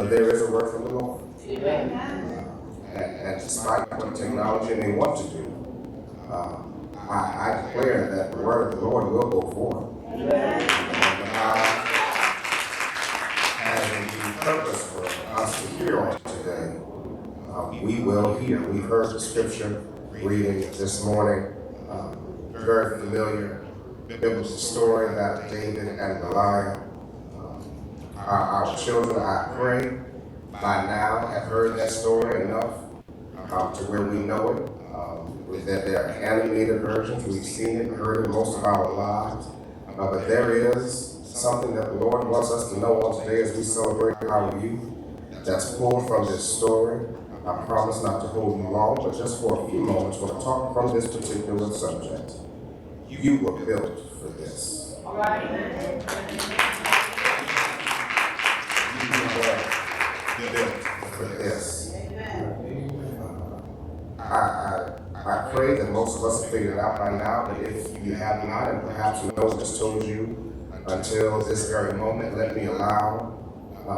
but there is a word from the Lord. And despite what technology may want to do, I declare that the word of the Lord will go forth. And God has a purpose for us to hear on today. We will hear. We've heard the scripture reading this morning, very familiar biblical story about David and Goliath. Our children, I pray, by now have heard that story enough to where we know it. That there are animated versions. We've seen it and heard it most of our lives. But there is something that the Lord wants us to know on today as we celebrate our youth that's pulled from this story. I promise not to hold you long, but just for a few moments, we'll talk from this particular subject. You were built for this. You were built for this. I pray that most of us have figured it out by now, but if you have not, and perhaps no one has told you until this very moment, let me allow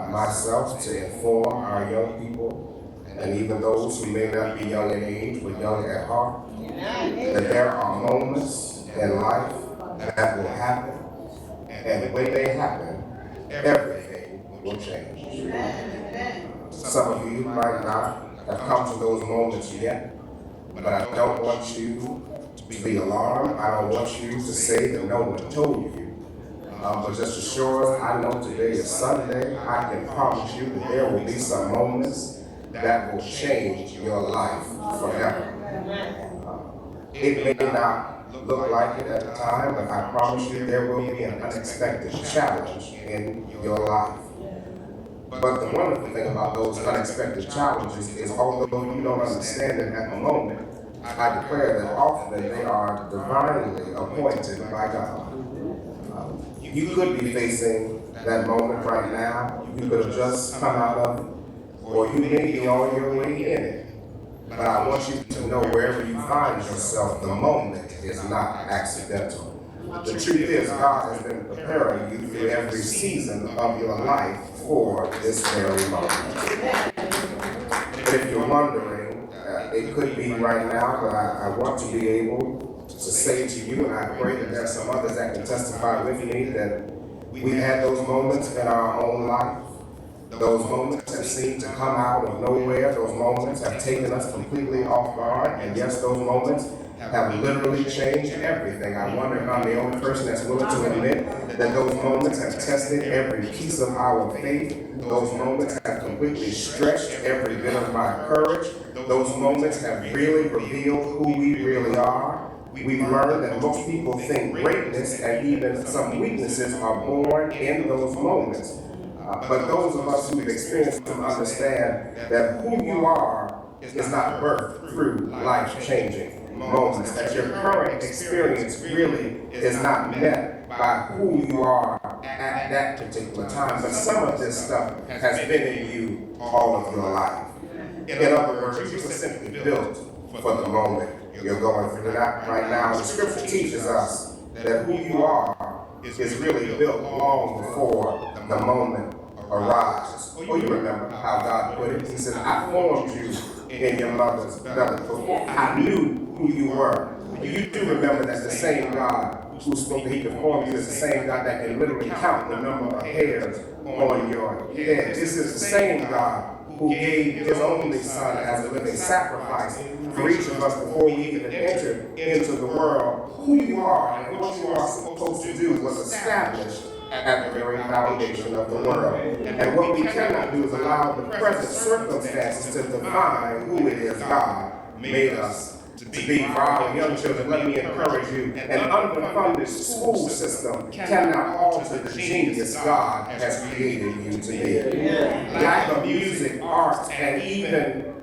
myself to inform our young people, and even those who may not be young in age, but young at heart, that there are moments in life that will happen, and when they happen, everything will change. Some of you might not have come to those moments yet, but I don't want you to be alarmed. I don't want you to say that no one told you. But just as sure as I know today is Sunday, I can promise you that there will be some moments that will change your life forever. It may not look like it at the time, but I promise you there will be an unexpected challenge in your life. But the wonderful thing about those unexpected challenges is although you don't understand it at the moment, I declare that often they are divinely appointed by God. You could be facing that moment right now. You could have just come out of it, or you may be on your way in it. But I want you to know wherever you find yourself, the moment is not accidental. The truth is, God has been preparing you through every season of your life for this very moment. But if you're wondering, it could be right now, but I want to be able to say to you, and I pray that there are some others that can testify with me, that we've had those moments in our own life. Those moments have seemed to come out of nowhere. Those moments have taken us completely off guard. And yes, those moments have literally changed everything. I wonder if I'm the only person that's willing to admit that those moments have tested every piece of our faith. Those moments have completely stretched every bit of my courage. Those moments have really revealed who we really are. We've learned that most people think greatness and even some weaknesses are born in those moments. But those of us who've experienced them understand that who you are is not birthed through life-changing moments, that your current experience really is not met by who you are at that particular time. But some of this stuff has been in you all of your life. In other words, you were simply built for the moment you're going through that right now. The scripture teaches us that who you are is really built long before the moment arises. Oh, you remember how God put it. He said, I formed you in your mother's belly before I knew who you were. You do remember that the same God who spoke that he could form you is the same God that can literally count the number of hairs on your head. This is the same God who gave his only son as a living sacrifice for each of us before we even entered into the world. Who you are and what you are supposed to do was established at the very foundation of the world. And what we cannot do is allow the present circumstances to define who it is God made us to be. For our young children, let me encourage you, an underfunded school system cannot alter the genius God has created you to be. Lack of music, arts, and even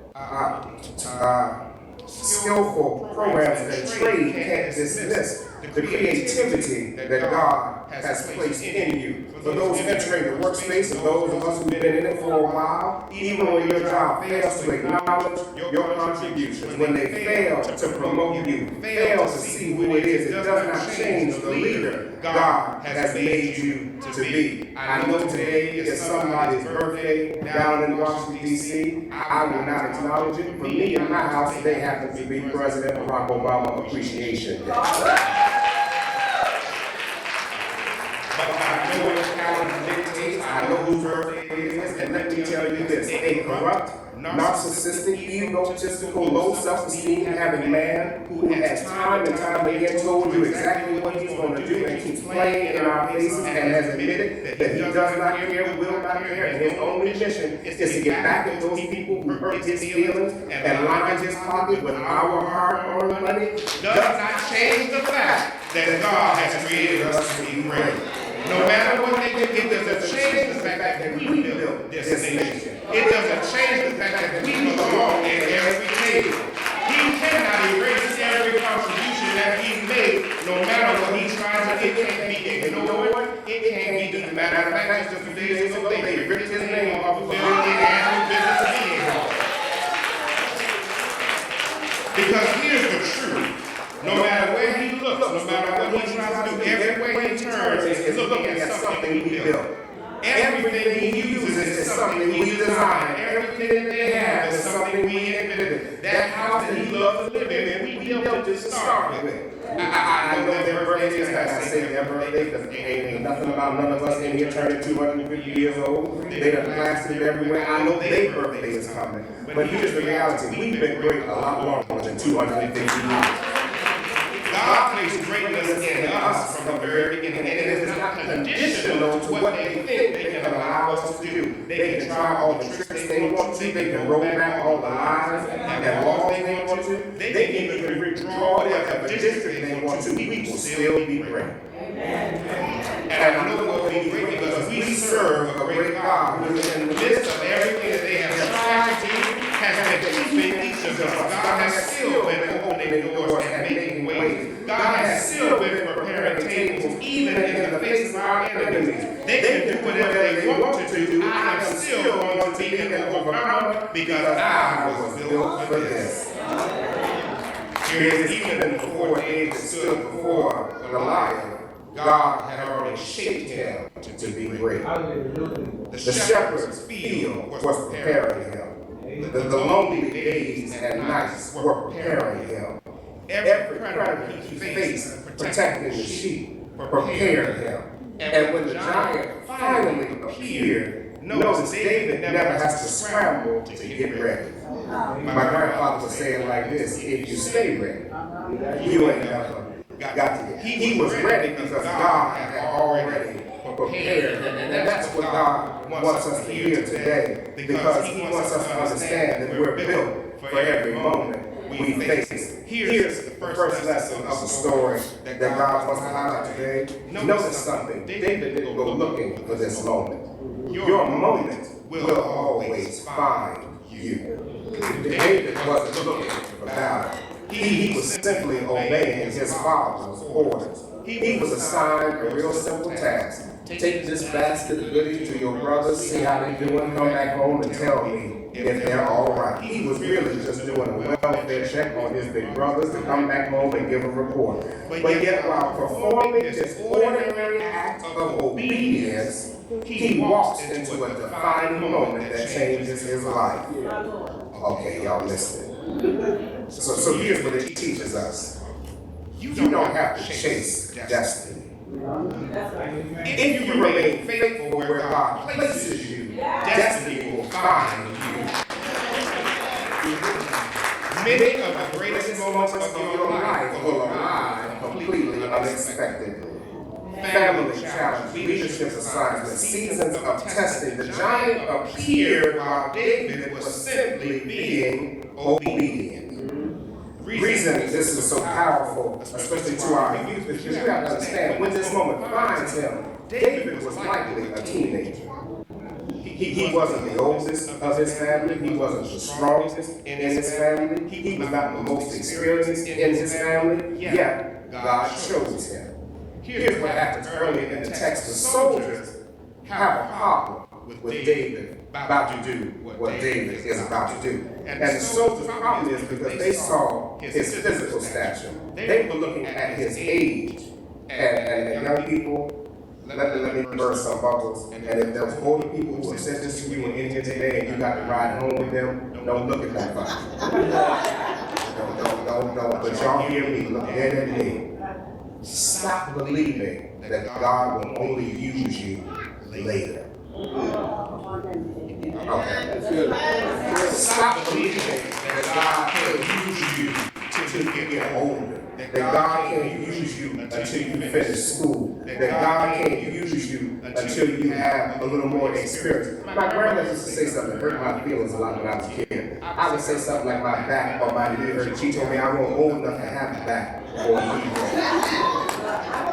skillful programs and trade can't dismiss the creativity that God has placed in you. For those entering the workspace and those of us who've been in it for a while, even when your job fails to acknowledge your contributions, when they fail to promote you, fail to see who it is, it does not change the leader God has made you to be. I know today is somebody's birthday down in Washington, D.C. I will not acknowledge it. For me, in my house today happens to be President Barack Obama Appreciation Day. But I know what calendar dictates, I know whose birthday it is, and let me tell you this, a corrupt, narcissistic, egotistical, low self-esteem having man who has time and time again told you exactly what he's going to do and keeps playing in our faces and has admitted that he does not care, will not care, and his only mission is to get back at those people who hurt his feelings and line his pocket with our hard-earned money, does not change the fact that God has created us to be great. No matter what they do, it doesn't change the fact that we built this nation. It doesn't change the fact that we belong at every table. He cannot erase every contribution that he made, no matter what he tries to. It can't be ignored. It can't be done. Matter of fact, just a few days ago, they ripped his name off of the annual business meeting hall. Because here's the truth. No matter where he looks, no matter what he tries to do, everywhere he turns is looking at something we built. Everything he uses is something we designed. Everything that they have is something we invented. That house that he loves to live in, we built it to start with. I know their birthdays, and I say their birthday because ain't nothing about none of us in here turning 250 years old. They done blasted everywhere. I know their birthday is coming. But here's the reality. We've been great a lot longer than 250 years. God placed greatness in us from the very beginning, and it is not conditional to what they think they can allow us to do. They can try all the tricks they want to, they can roll back all the lies and laws they want to, they can even withdraw their district they want to. We will still be great. And I know we'll be great because we serve a great God who is in the midst of everything that they have tried to do, has been keeping each of us. God has still been opening doors and making ways. God has still been preparing tables, even in the face of our enemies. They can do whatever they want to do. I am still going to be an overcomer because I was built for this. Even before David stood before Goliath, God had already shaped him to be great. The shepherd's field was preparing him. The lonely days and nights were preparing him. Every predator he faced, protecting the sheep, prepared him. And when the giant finally appeared, notice David never has to scramble to get ready. My grandfather would say it like this: if you stay ready, you ain't never got to get. He was ready because God had already prepared him. And that's what God wants us to hear today, because he wants us to understand that we're built for every moment we face. Here's the first lesson of the story that God wants to highlight today. Notice something. David didn't go looking for this moment. Your moment will always find you. David wasn't looking for battle. He was simply obeying his father's orders. He was assigned a real simple task. Take this basket of goodies to your brothers, see how they're doing, come back home and tell me if they're all right. He was really just doing a welfare check on his big brothers to come back home and give a report. But yet, while performing this ordinary act of obedience, he walks into a defining moment that changes his life. Okay, y'all listening. So here's what it teaches us. You don't have to chase destiny. If you remain faithful where God places you, destiny will find you. Many of the greatest moments of your life will arrive completely unexpectedly. Family challenge, leadership assignments, seasons of testing. The giant appeared while David was simply being obedient. Reason this is so powerful, especially to our youth, because you have to understand, when this moment finds him, David was likely a teenager. He He wasn't the oldest of his family. He wasn't the strongest in his family. He was not the most experienced in his family. Yet, God chose him. Here's what happens early in the text. The soldiers have a problem with David about to do what David is about to do. And the soldiers' problem is because they saw his physical stature. They were looking at his age. And young people, let me burst some bubbles. And if there was older people who have said this to you in here today and you got to ride home with them, don't look at that funny. Don't. But y'all hear me, look dead at me. Stop believing that God will only use you later. Okay. Stop believing that God can use you till you get older. That God can't use you until you finish school. That God can't use you until you have a little more experience. My grandmother used to say something that hurt my feelings a lot when I was a kid. I would say something like my back or my knee hurt. She told me I wasn't old enough to have a back or a knee hurt.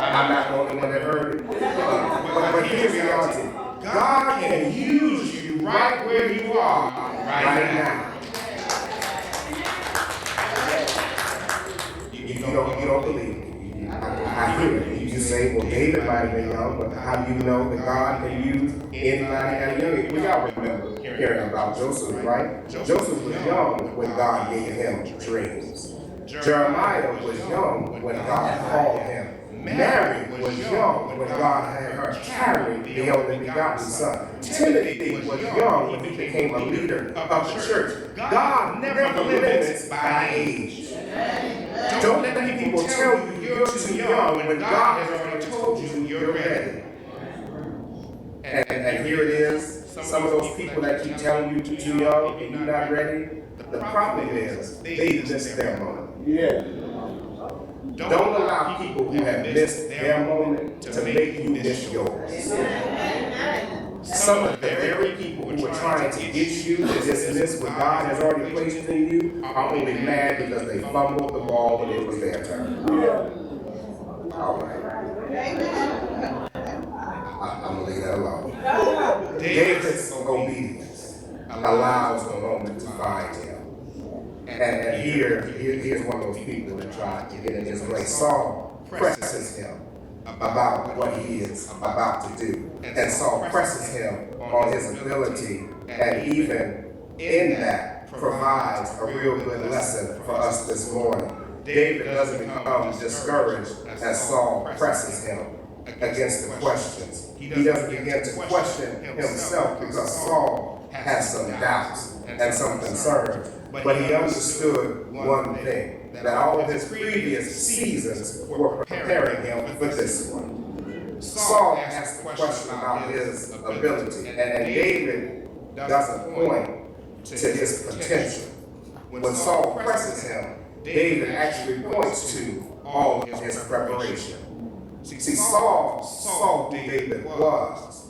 I'm not the only one that heard it. But here's the reality. God can use you right where you are right now. You don't believe me. I hear it. You say, well, David might have been young, but how do you know that God can use anybody at a young age? We all remember hearing about Joseph, right? Joseph was young when God gave him dreams. Jeremiah was young when God called him. Mary was young when God had her carry the only begotten son. Timothy was young when he became a leader of the church. God never limits by age. Don't let people tell you you're too young when God has already told you you're ready. And here it is, some of those people that keep telling you you're too young and you're not ready, the problem is they missed their moment. Yeah. Don't allow people who have missed their moment to make you miss yours. Some of the very people who are trying to get you to dismiss what God has already placed in you are only mad because they fumbled the ball when it was their turn. All right. I'm going to leave that alone. David's obedience allows the moment to find him. And here's one of those people that tried to get in his way. Saul presses him about what he is about to do. And Saul presses him on his ability, and even in that provides a real good lesson for us this morning. David doesn't become discouraged as Saul presses him against the questions. He doesn't begin to question himself because Saul has some doubts and some concerns. But he understood one thing, that all of his previous seasons were preparing him for this one. Saul asked the question about his ability, and David doesn't point to his potential. When Saul presses him, David actually points to all of his preparation. See, Saul saw who David was.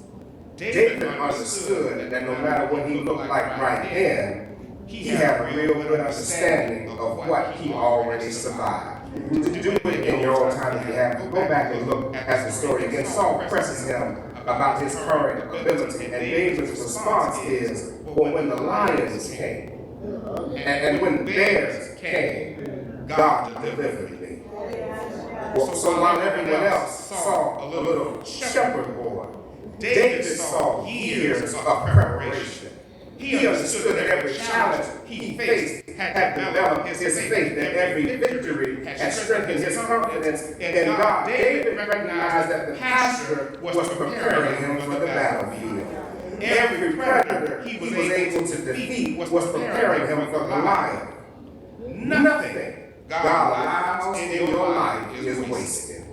David understood that no matter what he looked like right then, he had a real good understanding of what he already survived. To do it in your own time if you have, go back and look at the story again. Saul presses him about his current ability, and David's response is, well, when the lions came, and when the bears came, God delivered me. Well, so while everyone else saw a little shepherd boy, David saw years of preparation. He understood that every challenge he faced had developed his faith, that every victory had strengthened his confidence in God. David recognized that the pasture was preparing him for the battlefield. Every predator he was able to defeat was preparing him for Goliath. Nothing God allows in your life is wasted.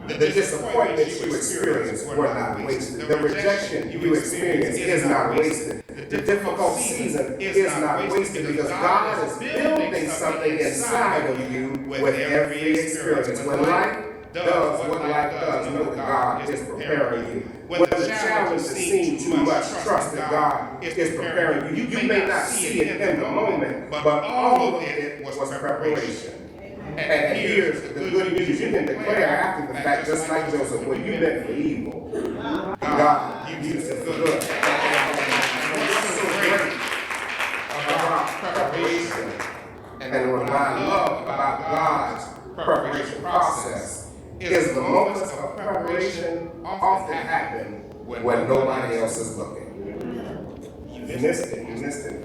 The disappointment you experience were not wasted. The rejection you experience is not wasted. The difficult season is not wasted because God is building something inside of you with every experience. When life does what life does, know that God is preparing you. When the challenges seem too much, trust that God is preparing you. You may not see it in the moment, but all of it was preparation. And here's the good news. You can declare after the fact, just like Joseph, what you meant for evil, God used it for good. And this is so great about preparation. And what I love about God's preparation process is the moments of preparation often happen when nobody else is looking. You missed it.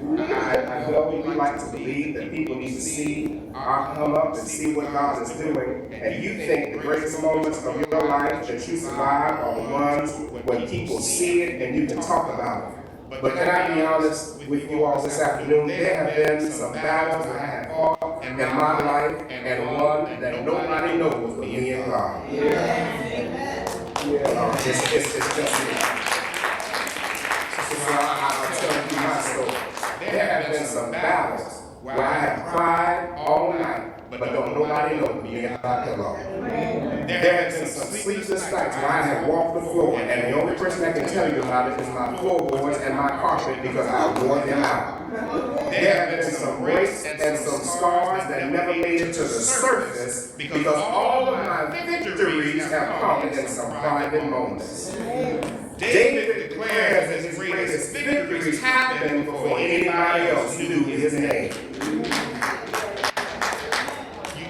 I know we like to believe that people need to see our come up and see what God is doing, and you think the greatest moments of your life that you survive are the ones when people see it and you can talk about it. But can I be honest with you all this afternoon? There have been some battles I have fought in my life, and one that nobody knows but me and God. It's just me. So I'll tell you my story. There have been some battles where I have cried all night, but don't nobody know me and God alone. There have been some sleepless nights where I have walked the floor, and the only person that can tell you about it is my floorboards and my carpet because I wore them out. There have been some breaks and some scars that never made it to the surface because all of my victories have come in some private moments. David declares that his greatest victories happened before anybody else knew his name.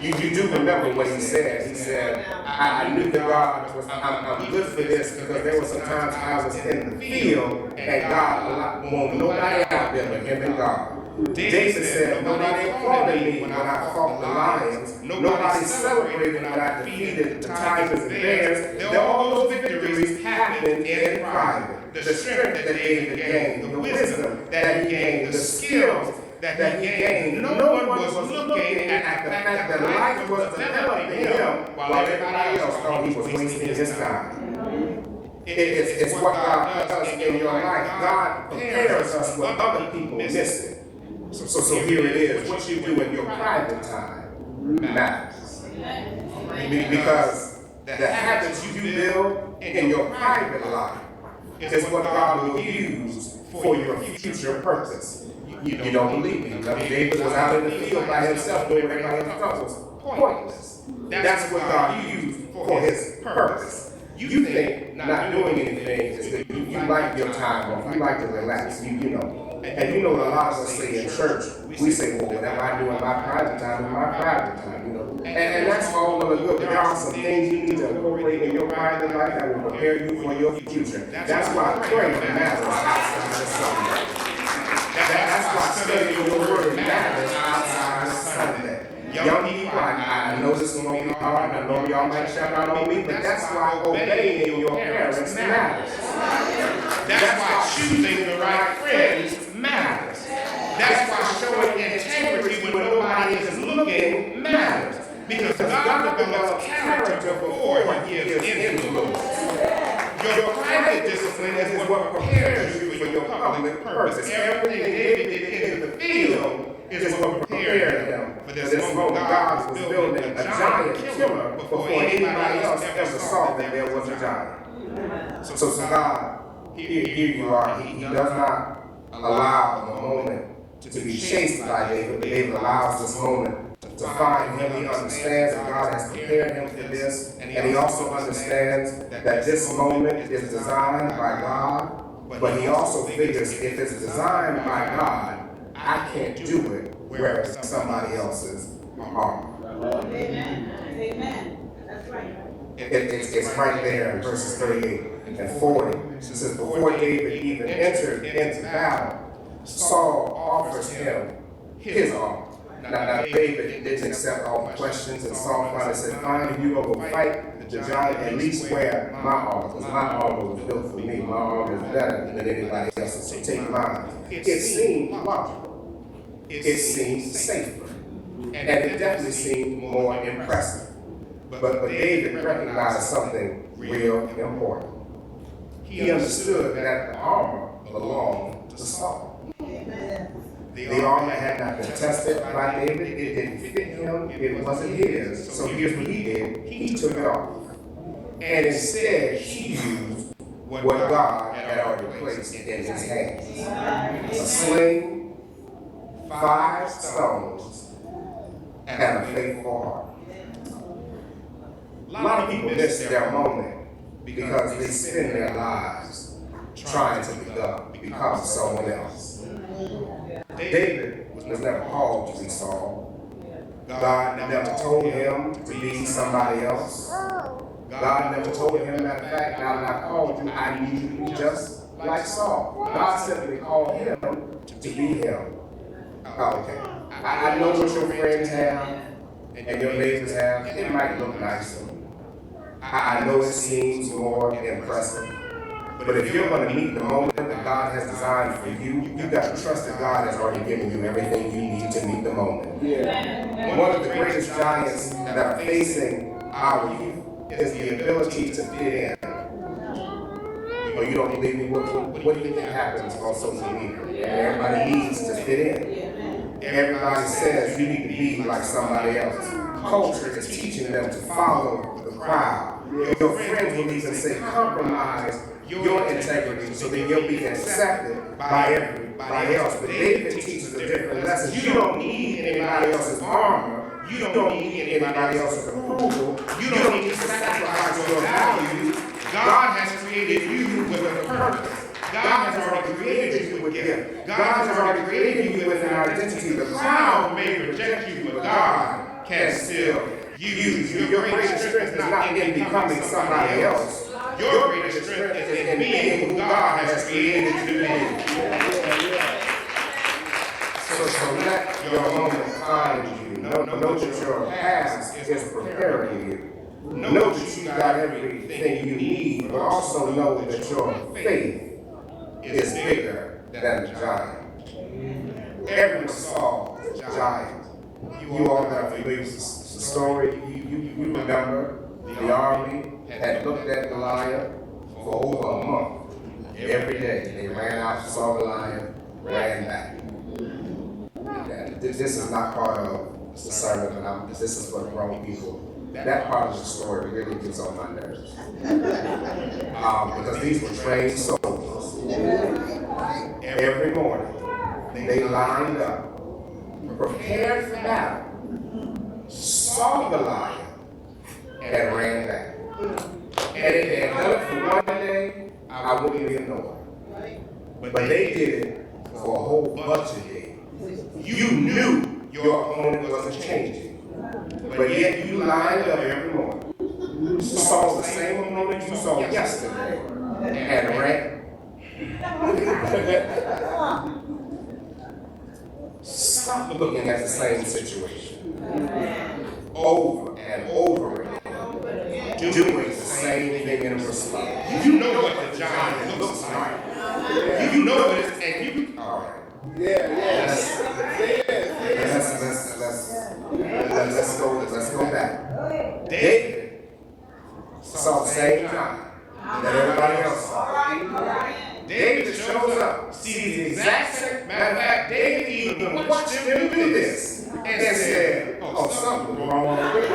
You do remember what he said. He said, I knew that God was, I'm good for this because there were some times I was in the field and God won't nobody out there but him and God. David said, nobody applauded me when I fought the lions. Nobody celebrated when I defeated the tigers and bears. All those victories happened in private. The strength that David gained, the wisdom that he gained, the skills that he gained. No one was looking at the fact that life was developing him while everybody else thought he was wasting his time. It's what God does in your life. God prepares us when other people miss it. So here it is. What you do in your private time matters. Because the habits you build in your private life is what God will use for your future purpose. You don't believe me. David was out in the field by himself doing what everybody else thought was pointless. That's what God used for his purpose. You think not doing anything is that you like your time off. You like to relax. You know. And you know what a lot of us say in church, we say, well, whatever I do in my private time, you know. And that's all well and good, but there are some things you need to incorporate in your private life that will prepare you for your future. That's why prayer matters outside of Sunday. That's why studying your word matters outside of Sunday. Young people, I know this is going to be hard, and I know y'all might shout out on me, but that's why obeying your parents matters. That's why choosing the right friends matters. That's why showing integrity when nobody is looking matters. Because God develops character before he gives influence. Your private discipline is what prepares you for your public purpose. Everything David did in the field is what prepared him for this moment. God was building a giant killer before anybody else ever saw that there was a giant. So God, here you are. He does not allow the moment to be chased by David. David allows this moment to find him. He understands that God has prepared him for this, and he also understands that this moment is designed by God, but he also figures if it's designed by God, I can't do it, whereas somebody else's are. Amen. Amen. That's right. It's right there in verses 38 and 40. It says, before David even entered into battle, Saul offers him his armor. Now David didn't accept all the questions, and Saul finally said, fine, if you're going to go fight the giant, at least wear my armor, because my armor was built for me. My armor is better than anybody else's, so take mine. It seemed logical. It seemed safer. And it definitely seemed more impressive. But David recognized something real important. He understood that the armor belonged to Saul. The armor had not been tested by David. It didn't fit him. It wasn't his. So here's what he did. He took it off. And instead, he used what God had already placed in his hands. A sling, 5 stones, and a faithful heart. A lot of people miss their moment because they spend their lives trying to become someone else. David was never called to be Saul. God never told him to be somebody else. God never told him, matter of fact, now that I called you, I need you to be just like Saul. God simply called him to be him. Okay. I know what your friends have and your neighbors have. It might look nicer. I know it seems more impressive. But if you're going to meet the moment that God has designed for you, you got to trust that God has already given you everything you need to meet the moment. Yeah. One of the greatest giants that are facing our youth is the ability to fit in. Oh, you don't believe me? What do you think happens on social media? Everybody needs to fit in. Everybody says you need to be like somebody else. Culture is teaching them to follow the crowd. Your friends will even say compromise your integrity so that you'll be accepted by everybody else. But David teaches a different lesson. You don't need anybody else's armor. You don't need anybody else's approval. You don't need to sacrifice your value. God has created you with a purpose. God has already created you with gift. God has already created you with an identity. The crowd may reject you, but God can still use you. Your greatest strength is not in becoming somebody else. Your greatest strength is in being who God has created you to be. So let your moment find you. Know that your past is preparing you. Know that you got everything you need, but also know that your faith is bigger than the giant. Everyone saw the giant. You all are familiar with the story. You remember the army had looked at Goliath for over a month. Every day they ran out, saw Goliath, ran back. This is not part of the sermon, but this is for the grown people. That part of the story really gets on my nerves. Because these were trained soldiers. Every morning, they lined up, prepared for battle, saw Goliath, and ran back. And if they had done it for one day, I wouldn't even know it. But they did it for a whole bunch of days. You knew your opponent wasn't changing. But yet you lined up every morning. You saw the same opponent you saw yesterday and ran. Stop looking at the same situation over and over again, doing the same thing in response. You know what the giant looks like. You know what it's, and you. All right. Let's go back. David saw the same giant that everybody else saw. David shows up, sees the exact same. Matter of fact, David even watched them do this and said, "Oh, something's wrong with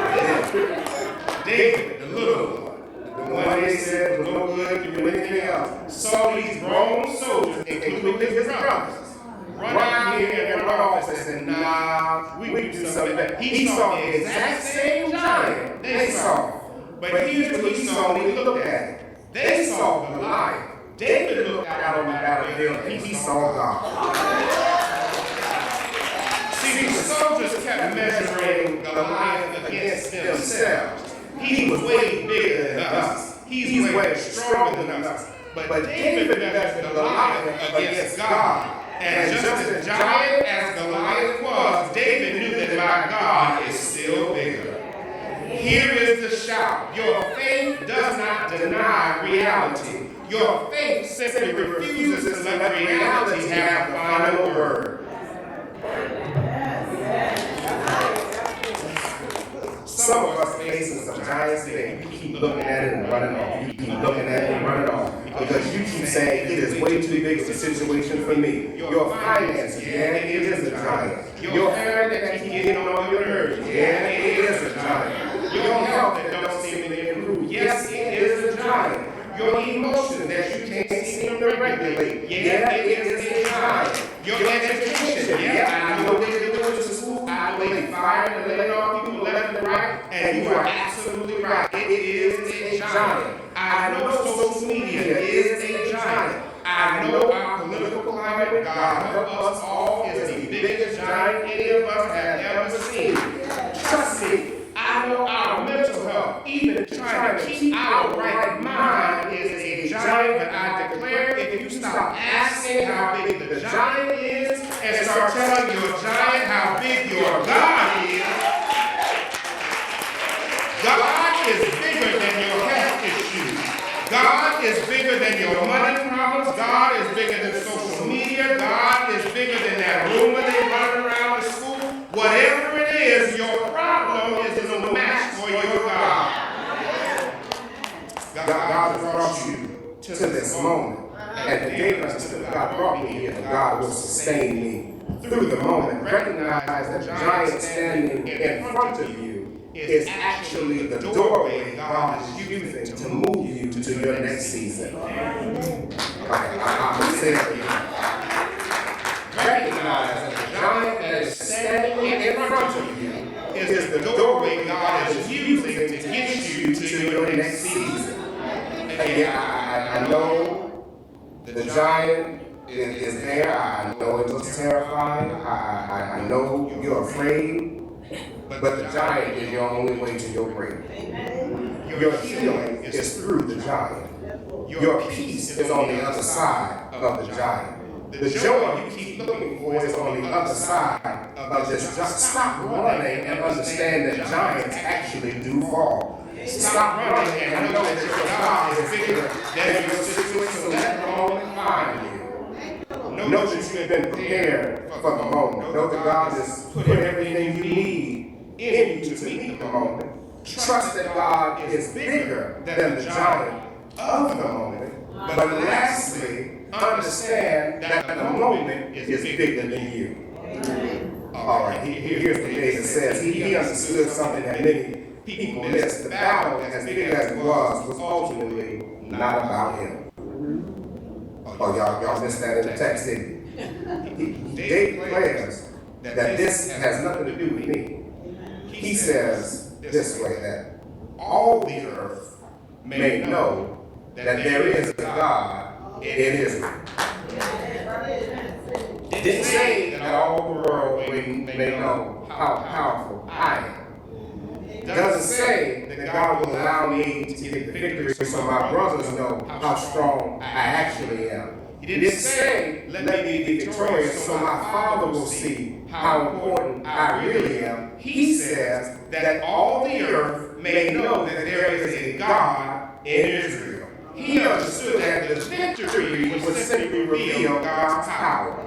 David, the little one, the one they said was no good to do anything else, saw these grown soldiers, including his brothers, run out here and run off and said, nah, we can do something better." He saw the exact same giant they saw. But here's what he saw when he looked at it. They saw Goliath. David looked out on the battlefield and he saw God. See, the soldiers kept measuring Goliath against themselves. He was way bigger than us. He's way stronger than us. But David measured Goliath against God. And just as giant as Goliath was, David knew that my God is still bigger. Here is the shout. Your faith does not deny reality. Your faith simply refuses to let reality have the final word. Some of us facing some giant thing. You keep looking at it and running off. You keep looking at it and running off. Because you keep saying it is way too big of a situation for me. Your finances, yeah, it is a giant. Your family that keep getting on your nerves, yeah, it is a giant. Your health that don't seem to improve, yes, it is a giant. Your emotions that you can't seem to regulate, yeah, it is a giant. Your education, yeah, I know what you're doing to school. I laid fired and laid off people left and right, and you are absolutely right. It is a giant. I know social media is a giant. I know our political climate, God help us all, is the biggest giant any of us have ever seen. Trust me, I know our mental health, even trying to keep our right mind, is a giant, but I declare if you stop asking how big the giant is and start telling your giant how big your God is, God is bigger than your health issues. God is bigger than your money problems. God is bigger than social media. God is bigger than that rumor they run around the school. Whatever it is, your problem is no match for your God. God has brought you to this moment. And today, God brought me here, and God will sustain me through the moment. Recognize that the giant standing in front of you is actually the doorway God is using to move you to your next season. I'm saying it again. Recognize that the giant that is standing in front of you is the doorway God is using to get you to your next season. Again, I know the giant is there. I know it looks terrifying. I know you're afraid. But the giant is your only way to your breakthrough. Your healing is through the giant. Your peace is on the other side of the giant. The joy you keep looking for is on the other side of this. Just stop running and understand that giants actually do fall. Stop running and know that your God is bigger than your situation, so let the moment find you. Know that you've been prepared for the moment. Know that God has put everything you need in you to meet the moment. Trust that God is bigger than the giant of the moment. But lastly, understand that the moment is bigger than you. All right, here's the day that says he understood something that many people missed. The battle, as big as it was ultimately not about him. Oh, y'all missed that in the text, didn't you? David declares that this has nothing to do with me. He says this way, that all the earth may know that there is a God in Israel. It didn't say that all the world may know how powerful I am. It doesn't say that God will allow me to get the victory so my brothers know how strong I actually am. He didn't say, let me be victorious so my Father will see how important I really am. He says that all the earth may know that there is a God in Israel. He understood that the victory would simply reveal God's power,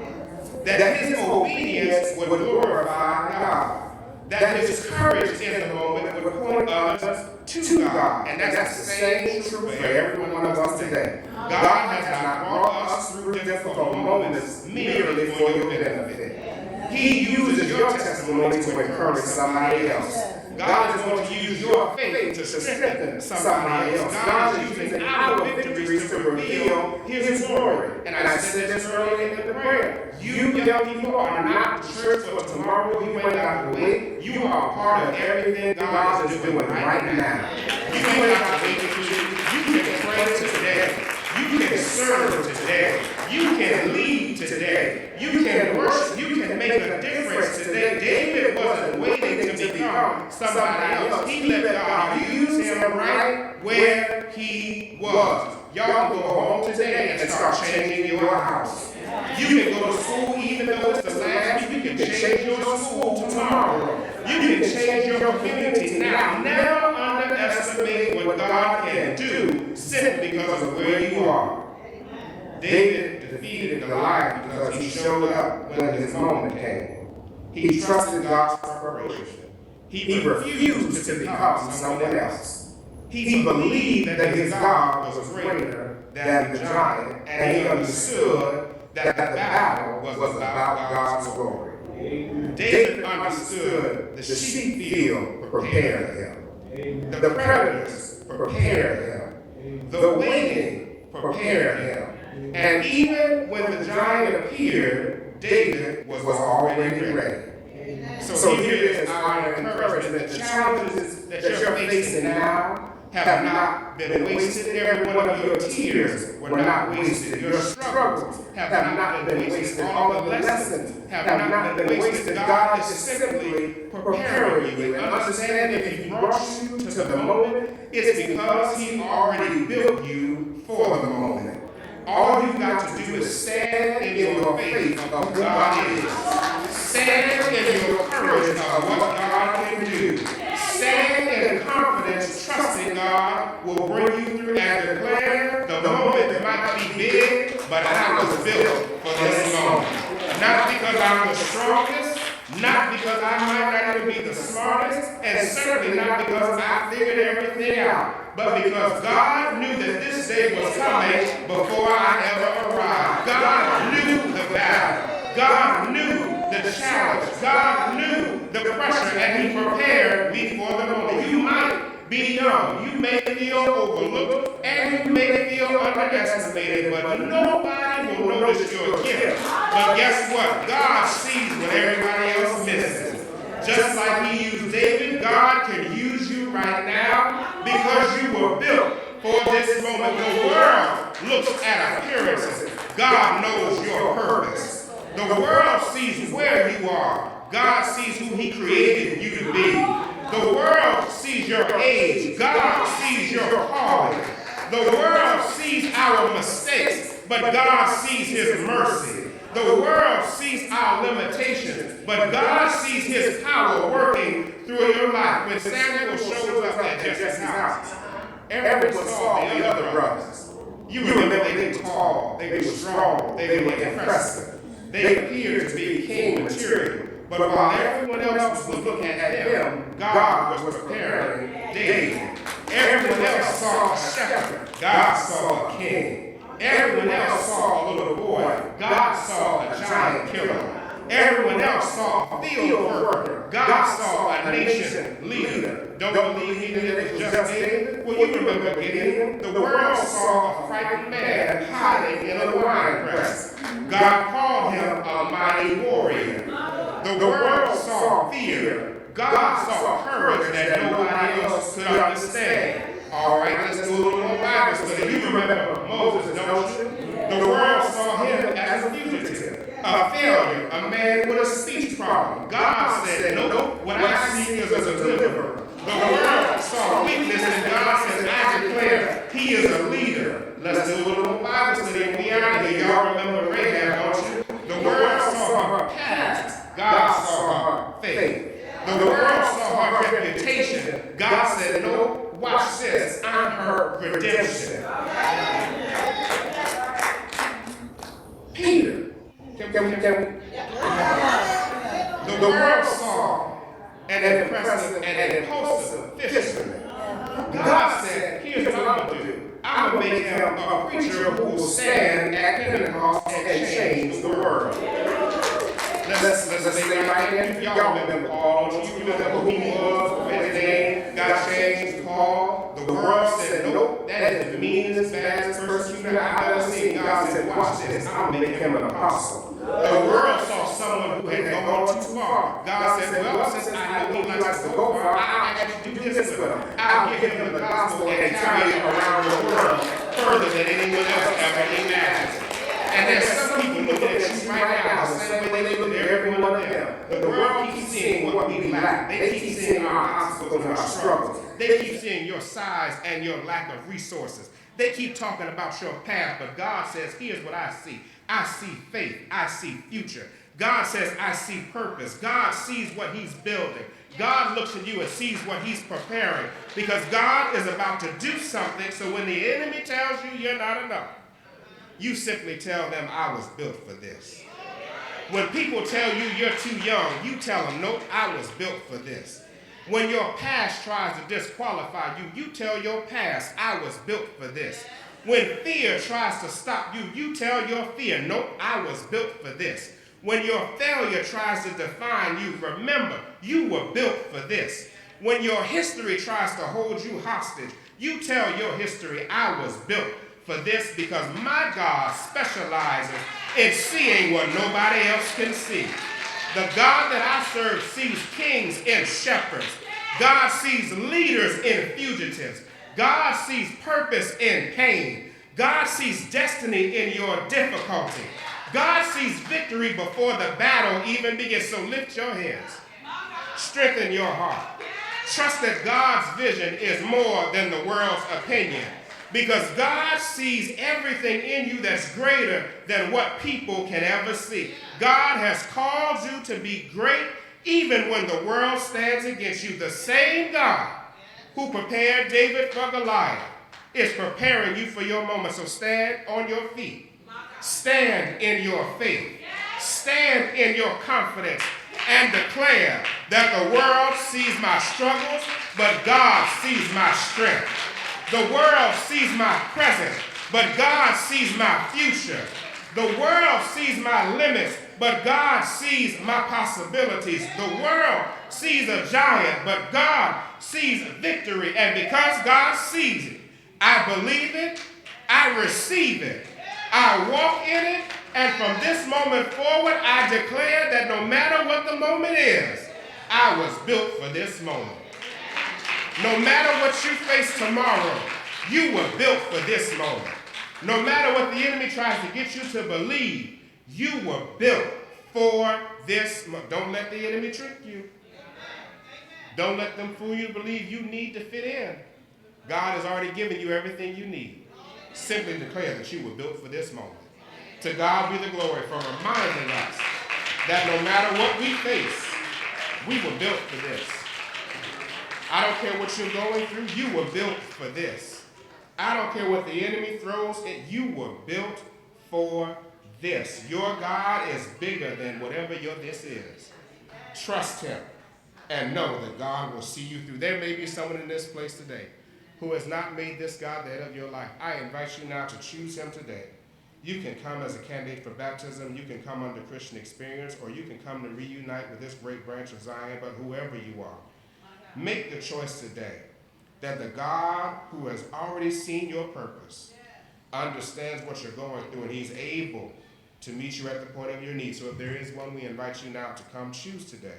that his obedience would glorify God, that his courage in the moment would point others to God. And that's the same truth for every one of us today. God has not brought us through difficult moments merely for your benefit. He uses your testimony to encourage somebody else. God is going to use your faith to strengthen somebody else. God is using our victories to reveal his glory. And I said this earlier in the prayer. You young people are not the church for tomorrow. You ain't got to wait. You are part of everything God is doing right now. You ain't got to wait. You can pray today. You can serve today. You can lead today. You can worship. You can make a difference today. David wasn't waiting to become somebody else. He let God use him right where he was. Y'all can go home today and start changing your house. You can go to school even though it's the last week. You can change your school tomorrow. You can change your community now. Never underestimate what God can do simply because of where you are. David defeated Goliath because he showed up when his moment came. He trusted God's preparation. He refused to become someone else. He believed that his God was greater than the giant, and he understood that the battle was about God's glory. David understood the sheep field prepared him. The predators prepared him. The waiting prepared him. And even when the giant appeared, David was already ready. So here is our encouragement. The challenges that you're facing now, have not been wasted. Every one of your tears were not wasted. Your struggles have not been wasted. All of the lessons have not been wasted. God is simply preparing you. And understand that if He brought you to the moment, it's because He already built you for the moment. All you've got to do is stand in your faith of who God is. Stand in your courage of what God can do. Stand in confidence, trusting God will bring you through and declare the moment might be big, but I was built for this moment. Not because I'm the strongest, not because I might not even be the smartest, and certainly not because I figured everything out, but because God knew that this day was coming before I ever arrived. God knew the battle. God knew the challenge. God knew the pressure, and He prepared me for the moment. You might be young. You may feel overlooked, and you may feel underestimated, but nobody will notice your gift. But guess what? God sees what everybody else misses. Just like He used David, God can use you right now because you were built for this moment. The world looks at appearances. God knows your purpose. The world sees where you are. God sees who He created you to be. The world sees your age. God sees your calling. The world sees our mistakes, but God sees His mercy. The world sees our limitations, but God sees His power working through your life. When Samuel shows up at Jesse's house, everyone saw the other brothers. You remember they were tall, they were strong, they were impressive. They appeared to be king material. But while everyone else was looking at them, God was preparing David. Everyone else saw a shepherd. God saw a king. Everyone else saw a little boy. God saw a giant killer. Everyone else saw a field worker. God saw a nation leader. Don't believe me that it was just David? Well, you remember Gideon. The world saw a frightened man hiding in a wine press. God called him a mighty warrior. The world saw fear. God saw courage that nobody else could understand. All right, let's do a little more Bible study. You remember Moses, don't you? The world saw him as a fugitive, a failure, a man with a speech problem. God said, no, what I see is a deliverer. The world saw weakness, and God said, I declare He is a leader. Let's do a little more Bible study and be out of here. Y'all remember Rahab, don't you? The world saw her past. God saw her faith. The world saw her reputation. God said, no, watch this. I'm her redemption. Peter. The world saw an impressive and impulsive fisherman. God said, here's what I'm going to do. I'm going to make him a preacher who will stand at Pentecost and change the world. Let's say right here, y'all remember Paul, don't you remember who he was, his name got changed to Paul? The world said, nope, that is the meanest, baddest persecutor I've ever seen. God said, watch this, I'm going to make him an apostle. The world saw someone who had gone too far. God said, well, since I know he likes to go far, I'll actually do this with him. I'll give him the gospel and carry it around the world further than anyone else ever imagined. And there's some people looking at you right now the same way they look at every one of them. The world keeps seeing what we lack. They keep seeing our obstacles and our struggles. They keep seeing your size and your lack of resources. They keep talking about your path, but God says, here's what I see. I see faith. I see future. God says, I see purpose. God sees what He's building. God looks at you and sees what He's preparing, because God is about to do something. So when the enemy tells you you're not enough, you simply tell them, I was built for this. When people tell you you're too young, you tell them, nope, I was built for this. When your past tries to disqualify you, you tell your past, I was built for this. When fear tries to stop you, you tell your fear, nope, I was built for this. When your failure tries to define you, remember, you were built for this. When your history tries to hold you hostage, you tell your history, I was built for this, because my God specializes in seeing what nobody else can see. The God that I serve sees kings in shepherds. God sees leaders in fugitives. God sees purpose in pain. God sees destiny in your difficulty. God sees victory before the battle even begins. So lift your heads. Strengthen your heart. Trust that God's vision is more than the world's opinion. Because God sees everything in you that's greater than what people can ever see. God has called you to be great even when the world stands against you. The same God who prepared David for Goliath is preparing you for your moment. So stand on your feet. Stand in your faith. Stand in your confidence and declare that the world sees my struggles, but God sees my strength. The world sees my present, but God sees my future. The world sees my limits, but God sees my possibilities. The world sees a giant, but God sees victory. And because God sees it, I believe it, I receive it, I walk in it, and from this moment forward, I declare that no matter what the moment is, I was built for this moment. No matter what you face tomorrow, you were built for this moment. No matter what the enemy tries to get you to believe, you were built for this moment. Don't let the enemy trick you. Don't let them fool you to believe you need to fit in. God has already given you everything you need. Simply declare that you were built for this moment. To God be the glory for reminding us that no matter what we face, we were built for this. I don't care what you're going through, you were built for this. I don't care what the enemy throws at you, were built for this. Your God is bigger than whatever your this is. Trust him and know that God will see you through. There may be someone in this place today who has not made this God the head of your life. I invite you now to choose him today. You can come as a candidate for baptism, you can come under Christian experience, or you can come to reunite with this great branch of Zion, but whoever you are, make the choice today that the God who has already seen your purpose understands what you're going through, and he's able to meet you at the point of your need. So if there is one, we invite you now to come choose today.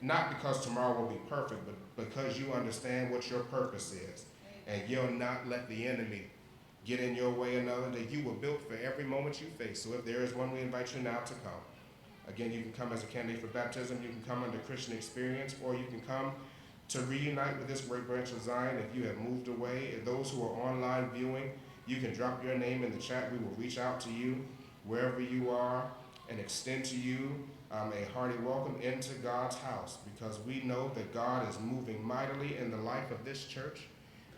Not because tomorrow will be perfect, but because you understand what your purpose is, and you'll not let the enemy get in your way another day. You were built for every moment you face. So if there is one, we invite you now to come. Again, you can come as a candidate for baptism, you can come under Christian experience, or you can come to reunite with this great branch of Zion if you have moved away. And those who are online viewing, you can drop your name in the chat. We will reach out to you wherever you are and extend to you a hearty welcome into God's house, because we know that God is moving mightily in the life of this church,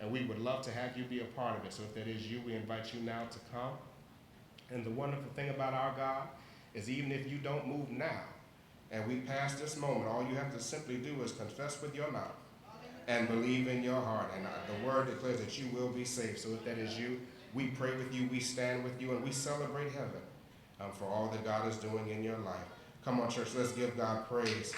and we would love to have you be a part of it. So if that is you, we invite you now to come. And the wonderful thing about our God is even if you don't move now, and we pass this moment, all you have to simply do is confess with your mouth and believe in your heart. And the word declares that you will be saved. So if that is you, we pray with you, we stand with you, and we celebrate heaven for all that God is doing in your life. Come on, church, let's give God praise.